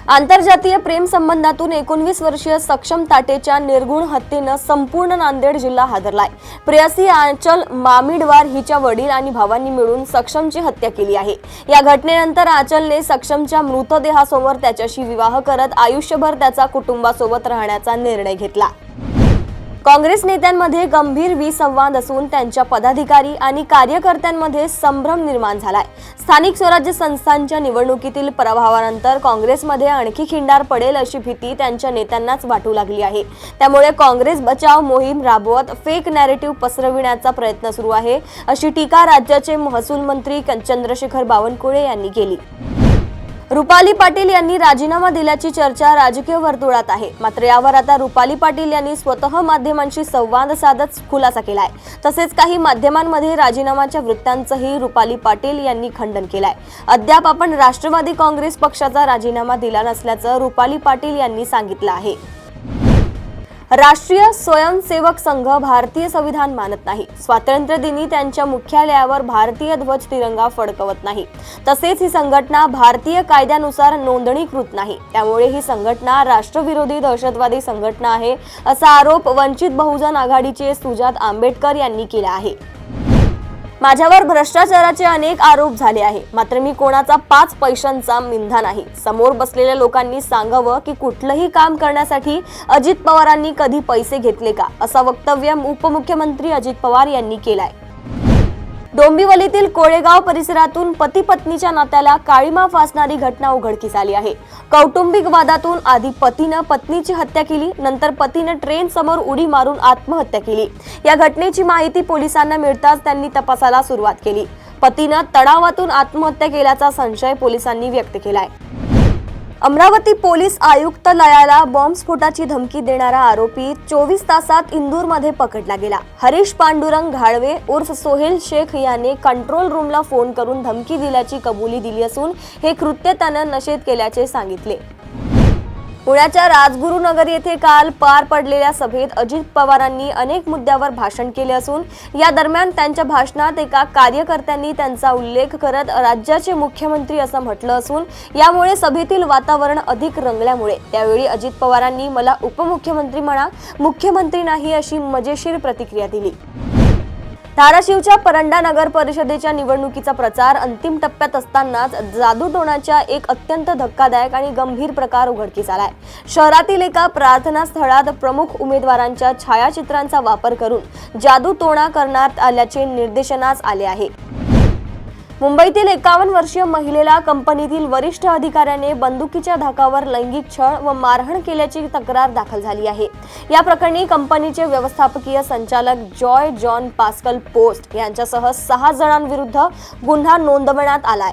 आंतरजातीय प्रेम संबंधातून 19 वर्षीय सक्षम ताटेच्या निर्गुण हत्येनं संपूर्ण नांदेड जिल्हा हादरलाय। प्रेयसी आंचल मामिडवार हिच्या वडील आणि भावांनी मिळून सक्षमची हत्या केली आहे। या घटनेनंतर आंचलने सक्षमच्या मृतदेहासमोर त्याच्याशी विवाह करत आयुष्यभर त्याचा कुटुंबासोबत राहण्याचा निर्णय घेतला। काँग्रेस नेत्यांमध्ये गंभीर विसंवाद असून त्यांच्या पदाधिकारी आणि कार्यकर्त्यांमध्ये संभ्रम निर्माण झालाय। स्थानिक स्वराज्य संस्थांच्या निवडणुकीतील पराभवानंतर काँग्रेसमध्ये आणखी खिंडार पडेल अशी भीती त्यांच्या नेत्यांनाच वाटू लागली आहे। त्यामुळे काँग्रेस बचाव मोहीम राबवत फेक नॅरेटिव्ह पसरविण्याचा प्रयत्न सुरू आहे, अशी टीका राज्याचे महसूल मंत्री चंद्रशेखर बावनकुळे यांनी केली। रुपाली पाटील यांनी राजीनामा दिल्याची चर्चा राजकीय वर्तुळात आहे। मात्र यावर आता रुपाली पाटील यांनी स्वतः माध्यमांशी संवाद साधत खुलासा केलाय। तसेच काही माध्यमांमध्ये राजीनामाच्या वृत्तांचंही रुपाली पाटील यांनी खंडन केलंय। अद्याप आपण राष्ट्रवादी काँग्रेस पक्षाचा राजीनामा दिला नसल्याचं रुपाली पाटील यांनी सांगितलं आहे। राष्ट्रीय स्वयंसेवक संघ भारतीय संविधान मानत नाही। स्वातंत्र्य दिनी त्यांच्या मुख्यालयावर भारतीय ध्वज तिरंगा फडकवत नाही। तसेच ही संघटना भारतीय कायद्यानुसार नोंदणीकृत नाही। त्यामुळे ही संघटना राष्ट्रविरोधी दहशतवादी संघटना आहे, असा आरोप वंचित बहुजन आघाडीचे सुजात आंबेडकर यांनी केला आहे। माझ्यावर भ्रष्टाचाराचे अनेक आरोप झाले आहे, मात्र मी कोणाचा 5 पैशांचा मिंधा नाही। समोर बसलेल्या लोकांनी सांगावं की कुठलंही काम करण्यासाठी अजित पवारांनी कधी पैसे घेतले का, असं वक्तव्य उपमुख्यमंत्री अजित पवार यांनी केलंय। डोंबिवलीतील कोळेगाव परिसरातून पती पत्नीच्या नात्याला काळीमा फासणारी घटना उघडकीस आली आहे। कौटुंबिक वादातून आधी पतीनं पत्नीची हत्या केली, नंतर पतीनं ट्रेन समोर उडी मारून आत्महत्या केली। या घटनेची माहिती पोलिसांना मिळताच त्यांनी तपासाला सुरुवात केली। पतीनं तणावातून आत्महत्या केल्याचा संशय पोलिसांनी व्यक्त केलाय। अमरावती पोलीस आयुक्तालयाला बॉम्बस्फोटाची धमकी देणारा आरोपी 24 तासात इंदूरमध्ये पकडला गेला। हरीश पांडुरंग घाळवे उर्फ सोहेल शेख याने कंट्रोल रूमला फोन करून धमकी दिल्याची कबुली दिली असून हे कृत्य त्यानं नशेत केल्याचे सांगितले। पुण्याच्या राजगुरुनगर येथे काल पार पडलेल्या सभेत अजित पवारांनी अनेक मुद्द्यावर भाषण केले असून या दरम्यान त्यांच्या भाषणात एका कार्यकर्त्यांनी त्यांचा उल्लेख करत राज्याचे मुख्यमंत्री असं म्हटलं असून यामुळे सभेतील वातावरण अधिक रंगल्यामुळे त्यावेळी अजित पवारांनी मला उपमुख्यमंत्री म्हणा, मुख्यमंत्री नाही, अशी मजेशीर प्रतिक्रिया दिली। धाराशिवच्या परंडा नगर परिषदेच्या निवडणुकीचा प्रचार अंतिम टप्प्यात असतानाच जादूटोणाच्या एक अत्यंत धक्कादायक आणि गंभीर प्रकार उघडकीस आलाय। शहरातील एका प्रार्थना स्थळात प्रमुख उमेदवारांच्या छायाचित्रांचा वापर करून जादूटोणा करण्यात आल्याचे निदर्शनास आले आहे। मुंबईतील 51 वर्षीय महिलेला कंपनीतील वरिष्ठ अधिकाऱ्याने बंदुकीच्या धाकावर लैंगिक छळ व मारहाण केल्याची तक्रार दाखल झाली आहे। या प्रकरणी कंपनीचे व्यवस्थापकीय संचालक जॉय जॉन पास्कल पोस्ट यांच्यासह 6 जणांविरुद्ध गुन्हा नोंदवण्यात आलाय।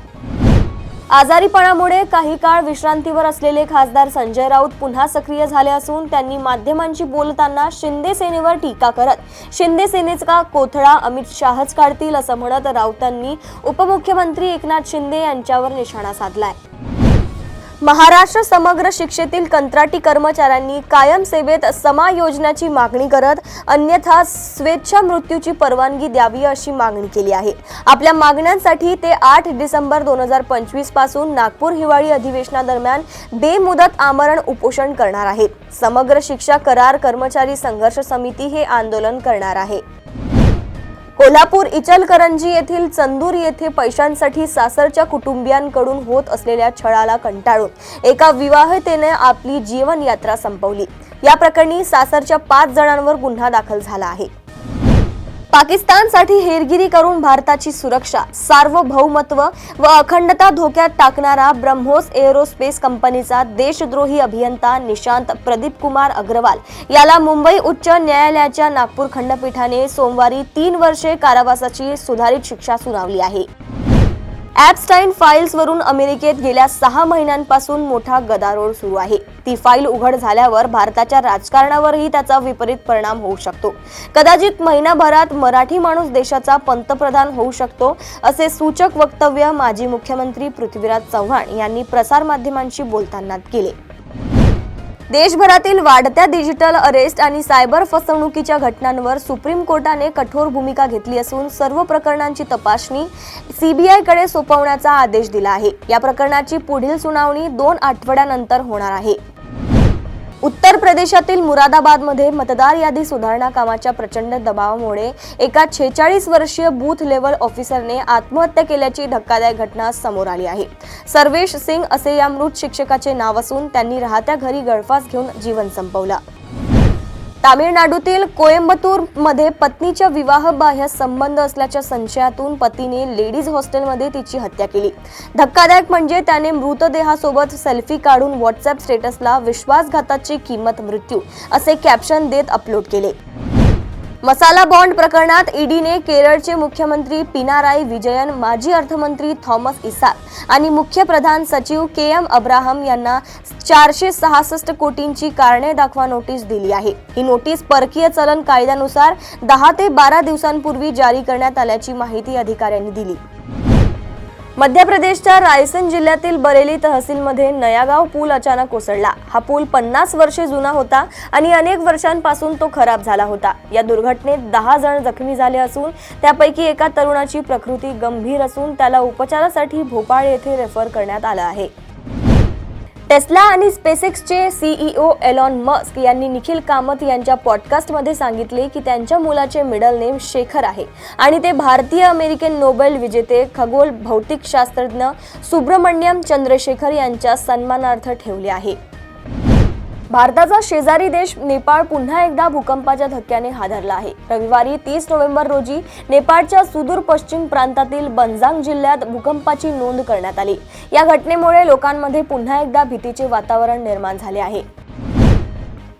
आजारीपणामुळे काही काळ विश्रांतीवर असलेले खासदार संजय राऊत पुन्हा सक्रिय झाले असून त्यांनी माध्यमांशी बोलताना शिंदे सेनेवर टीका करत शिंदे सेनेचा कोथळा अमित शाहच काढतील असं म्हणत राऊतांनी उपमुख्यमंत्री एकनाथ शिंदे यांच्यावर निशाणा साधलाय। महाराष्ट्र समग्र शिक्षेतील कंत्राटी कर्मचाऱ्यांनी कायम सेवेत समायोजनाची मागणी करत अन्यथा स्वेच्छा मृत्यूची परवानगी द्यावी अशी मागणी केली आहे। आपल्या मागण्यांसाठी ते 8 डिसेंबर 2025 पासून नागपूर हिवाळी अधिवेशनादरम्यान बेमुदत आमरण उपोषण करणार आहेत। समग्र शिक्षा करार कर्मचारी संघर्ष समिती हे आंदोलन करणार आहे। कोल्हापूर इचलकरंजी येथील चंदूर येथे पैशांसाठी सासरच्या कुटुंबियांकडून होत असलेल्या छळाला कंटाळून एका विवाहितेने आपली जीवन यात्रा संपवली। या प्रकरणी सासरच्या 5 जणांवर गुन्हा दाखल झाला आहे। पाकिस्तानसाठी हेरगिरी करून भारताची सुरक्षा, सार्वभौमत्व व अखंडता धोक्यात टाकणारा ब्रह्मोस एरोस्पेस कंपनीचा देशद्रोही अभियंता निशांत प्रदीप कुमार अग्रवाल याला मुंबई उच्च न्यायालयाच्या नागपूर खंडपीठाने सोमवारी 3 वर्षे कारावासाची सुधारित शिक्षा सुनावली आहे। ॲपस्टाईन फाईल्सवरून अमेरिकेत गेल्या 6 महिन्यांपासून मोठा गदारोळ सुरू आहे। ती फाईल उघड झाल्यावर भारताच्या राजकारणावरही त्याचा विपरीत परिणाम होऊ शकतो। कदाचित महिनाभरात मराठी माणूस देशाचा पंतप्रधान होऊ शकतो, असे सूचक वक्तव्य माजी मुख्यमंत्री पृथ्वीराज चव्हाण यांनी प्रसारमाध्यमांशी बोलताना केले। देशभरातील वाढत्या डिजिटल अरेस्ट आणि सायबर फसवणुकीच्या घटनांवर सुप्रीम कोर्टाने कठोर भूमिका घेतली असून सर्व प्रकरणांची तपासणी सीबीआयकडे सोपवण्याचा आदेश दिला आहे। या प्रकरणाची पुढील सुनावणी 2 आठवड्यानंतर होणार आहे। उत्तर प्रदेशातील मुरादाबादमध्ये मतदार यादी सुधारणा कामाच्या प्रचंड दबावामुळे एका 46 वर्षीय बूथ लेवल ऑफिसरने आत्महत्या केल्याची धक्कादायक घटना समोर आली आहे। सर्वेश सिंग असे या मृत शिक्षकाचे नाव असून त्यांनी राहत्या घरी गळफास घेऊन जीवन संपवलं। तामिळनाडूतील कोयंबतूर मध्ये पत्नीच्या विवाहबाह्य संबंध असल्याच्या संशयातून पतीने लेडीज हॉस्टेलमध्ये तिची हत्या केली। धक्कादायक म्हणजे त्याने मृतदेहासोबत सेल्फी काढून व्हॉट्सअप स्टेटसला विश्वासघाताची किंमत मृत्यू असे कॅप्शन देत अपलोड केले। मसाला बॉन्ड प्रकरणात ईडीने केरळचे मुख्यमंत्री पिनाराई विजयन, माजी अर्थमंत्री थॉमस इसाक आणि मुख्य प्रधान सचिव केएम अब्राहम यांना 466 कोटींची कारणे दाखवा नोटीस दिली आहे। ही नोटीस परकीय चलन कायद्यानुसार 10 ते 12 दिवसांपूर्वी जारी करण्यात आल्याची माहिती अधिकाऱ्यांनी दिली। मध्य प्रदेशच्या रायसेन जिल्ह्यातील बरेली तहसीलमध्ये नयागाव पूल अचानक कोसळला। हा पूल 50 वर्षे जुना होता आणि अनेक वर्षांपासून तो खराब झाला होता। या दुर्घटनेत 10 जण जखमी झाले असून त्यापैकी एका तरुणाची प्रकृती गंभीर असून त्याला उपचारासाठी भोपाळ येथे रेफर करण्यात आलं आहे। टेस्ला आणि स्पेसएक्सचे सीईओ एलॉन मस्क यांनी निखिल कामत यांच्या पॉडकास्टमध्ये सांगितले की त्यांच्या मुलाचे मिडल नेम शेखर आहे आणि ते भारतीय अमेरिकन नोबेल विजेते खगोल भौतिकशास्त्रज्ञ सुब्रमण्यम चंद्रशेखर यांच्या सन्मानार्थ ठेवले आहे। भारताचा शेजारी देश नेपाळ पुन्हा एकदा भूकंपाच्या धक्क्याने हादरला आहे। रविवारी 30 नोव्हेंबर रोजी नेपाळच्या सुदूर पश्चिम प्रांतातील बंजांग जिल्ह्यात भूकंपाची नोंद करण्यात आली। या घटनेमुळे लोकांमध्ये पुन्हा एकदा भीतीचे वातावरण निर्माण झाले आहे।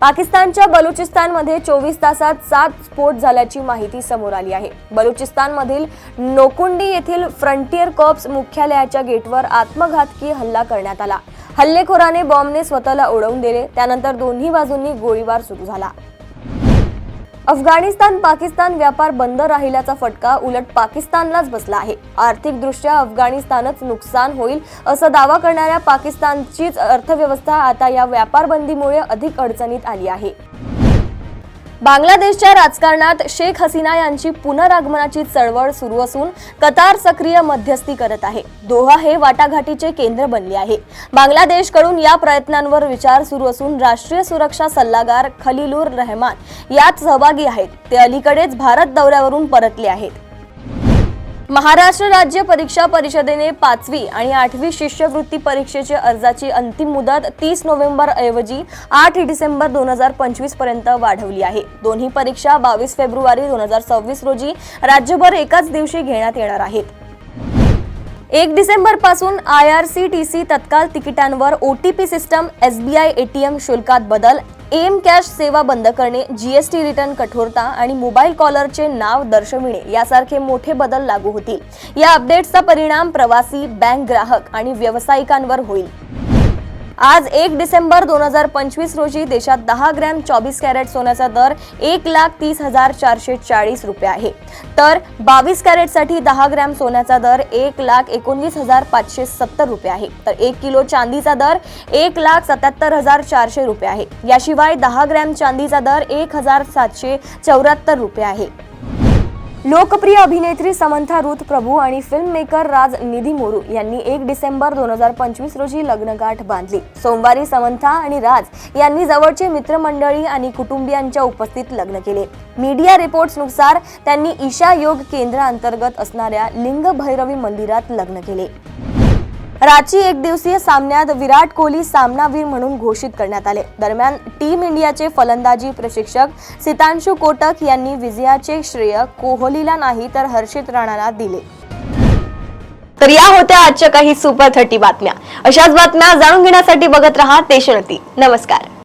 पाकिस्तानच्या बलुचिस्तानमध्ये 24 तासात 7 स्फोट झाल्याची माहिती समोर आली आहे। बलुचिस्तानमधील नोकुंडी येथील फ्रंटियर कॉर्प्स मुख्यालयाच्या गेटवर आत्मघातकी हल्ला करण्यात आला। हल्लेखोराने बॉम्बने स्वतःला उडवून दिले। त्यानंतर दोन्ही बाजूंनी गोळीबार सुरू झाला। अफगाणिस्तान पाकिस्तान व्यापार बंद राहिल्याचा फटका उलट पाकिस्तानलाच बसला आहे। आर्थिकदृष्ट्या अफगाणिस्तानच नुकसान होईल असा दावा करणाऱ्या पाकिस्तानचीच अर्थव्यवस्था आता या व्यापार बंदीमुळे अधिक अडचणीत आली आहे। बांगलादेशच्या राजकारणात शेख हसीना यांची पुनरागमनाची चळवळ सुरू असून कतार सक्रिय मध्यस्थी करत आहे। दोहा हे वाटाघाटीचे केंद्र बनले आहे। बांगलादेशकडून या प्रयत्नांवर विचार सुरू असून राष्ट्रीय सुरक्षा सल्लागार खलीलुर रहमान यात सहभागी आहेत। ते अलीकडेच भारत दौऱ्यावरून परतले आहेत। महाराष्ट्र राज्य परीक्षा परिषदेने 5वी आणि 8वी शिष्यवृत्ती परीक्षेची अर्जाची अंतिम मुदत 30 नोव्हेंबर ऐवजी 8 डिसेंबर 2025 पर्यंत वाढवली आहे। दोन्ही परीक्षा 22 फेब्रुवारी 2026 रोजी राज्यभर एकाच दिवशी घेण्यात येणार आहेत। 1 डिसेंबर पासून IRCTC तत्काल तिकिटांवर OTP सिस्टम, SBI ATM शुल्कात बदल, एम कॅश सेवा बंद करणे, GST रिटर्न कठोरता आणि मोबाईल कॉलरचे नाव दर्शविणे यासारखे मोठे बदल लागू होतील। या अपडेट्सचा परिणाम प्रवासी, बँक ग्राहक आणि व्यावसायिकांवर होईल। आज 1 डिसेंबर 2025 रोजी देशात 10 ग्रॅम 24 कॅरेट सोन्याचा दर 1,30,440 रुपये आहे, तर 22 कॅरेटसाठी 10 ग्रॅम सोन्याचा दर 1,19,570 रुपये आहे, तर 1 किलो चांदीचा दर 1,77,400 रुपये आहे। याशिवाय 10 ग्रॅम चांदीचा दर 1,774 रुपये आहे। लोकप्रिय अभिनेत्री समंथा रुथ प्रभू आणि फिल्म मेकर राज निधी मोरू यांनी 1 डिसेंबर 2025 रोजी लग्नगाठ बांधली। सोमवारी समंथा आणि राज यांनी जवळचे मित्रमंडळी आणि कुटुंबियांच्या उपस्थितीत लग्न केले। मीडिया रिपोर्ट्सनुसार त्यांनी ईशा योग केंद्राअंतर्गत असणाऱ्या लिंग भैरवी मंदिरात लग्न केले। रांची एकदिवसीय सामन्यात विराट कोहली सामनावीर म्हणून घोषित करण्यात आले। दरम्यान टीम इंडियाचे फलंदाजी प्रशिक्षक सितांशु कोटक यांनी विजयाचे श्रेय कोहलीला नाही तर हर्षित राणाला दिले। तर या होत्या आजच्या काही सुपर 30 बातम्या। अशाच बातम्या जाणून घेण्यासाठी बघत रहा देशोन्नती। नमस्कार।